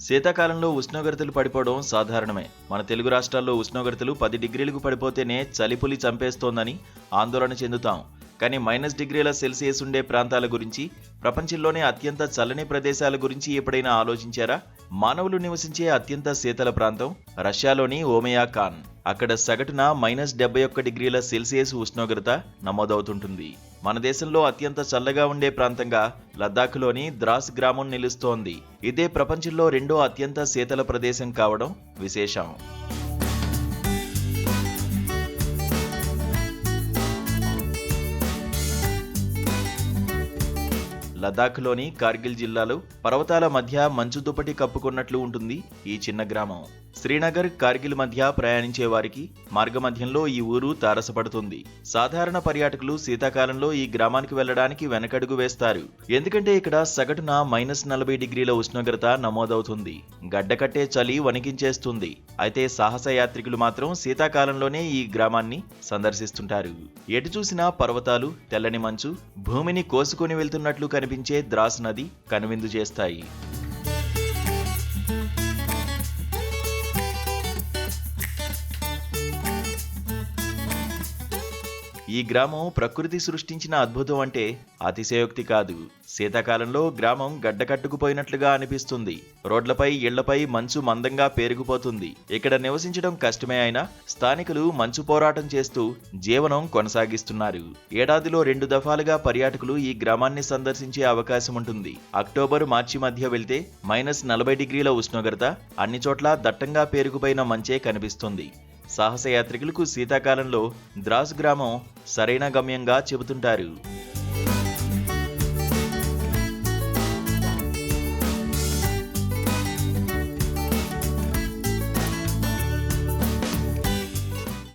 శీతాకాలంలో ఉష్ణోగ్రతలు పడిపోవడం సాధారణమే. మన తెలుగు రాష్ట్రాల్లో ఉష్ణోగ్రతలు 10 డిగ్రీలకు పడిపోతేనే చలిపులి చంపేస్తోందని ఆందోళన చెందుతాం. కానీ -డిగ్రీల సెల్సియస్ ఉండే ప్రాంతాల గురించి, ప్రపంచంలోనే అత్యంత చల్లని ప్రదేశాల గురించి ఎప్పుడైనా ఆలోచించారా? మానవులు నివసించే అత్యంత శీతల ప్రాంతం రష్యాలోని ఓమియాకాన్. అక్కడ సగటున -71 డిగ్రీల సెల్సియస్ ఉష్ణోగ్రత నమోదవుతుంటుంది. మన దేశంలో అత్యంత చల్లగా ఉండే ప్రాంతంగా లద్దాఖ్లోని ద్రాస్ గ్రామం నిలుస్తోంది. ఇదే ప్రపంచంలో రెండో అత్యంత శీతల ప్రదేశం కావడం విశేషం. లద్దాఖ్లోని కార్గిల్ జిల్లాలో పర్వతాల మధ్య మంచు దుప్పటి కప్పుకున్నట్లు ఉంటుంది ఈ చిన్న గ్రామం. శ్రీనగర్, కార్గిల్ మధ్య ప్రయాణించే వారికి మార్గమధ్యంలో ఈ ఊరు తారసపడుతుంది. సాధారణ పర్యాటకులు శీతాకాలంలో ఈ గ్రామానికి వెళ్లడానికి వెనకడుగు వేస్తారు. ఎందుకంటే ఇక్కడ సగటున -40 డిగ్రీల ఉష్ణోగ్రత నమోదవుతుంది. గడ్డకట్టే చలి వణికించేస్తుంది. అయితే సాహస యాత్రికులు మాత్రం శీతాకాలంలోనే ఈ గ్రామాన్ని సందర్శిస్తుంటారు. ఎటు చూసినా పర్వతాలు, తెల్లని మంచు, భూమిని కోసుకొని వెళ్తున్నట్లు కనిపించే ద్రాస్ నది కనువిందు చేస్తాయి. ఈ గ్రామం ప్రకృతి సృష్టించిన అద్భుతం అంటే అతిశయోక్తి కాదు. శీతాకాలంలో గ్రామం గడ్డకట్టుకుపోయినట్లుగా అనిపిస్తుంది. రోడ్లపై, ఇళ్లపై మంచు మందంగా పేరుకుపోతుంది. ఇక్కడ నివసించడం కష్టమే అయినా స్థానికులు మంచు పోరాటం చేస్తూ జీవనం కొనసాగిస్తున్నారు. ఏడాదిలో 2 దఫాలుగా పర్యాటకులు ఈ గ్రామాన్ని సందర్శించే అవకాశం ఉంటుంది. అక్టోబర్, మార్చి మధ్య వెళ్తే -40 డిగ్రీల ఉష్ణోగ్రత, అన్ని చోట్ల దట్టంగా పేరుకుపోయిన మంచే కనిపిస్తుంది. సాహసయాత్రికులకు శీతాకాలంలో ద్రాస్ గ్రామం సరైన గమ్యంగా చెబుతుంటారు.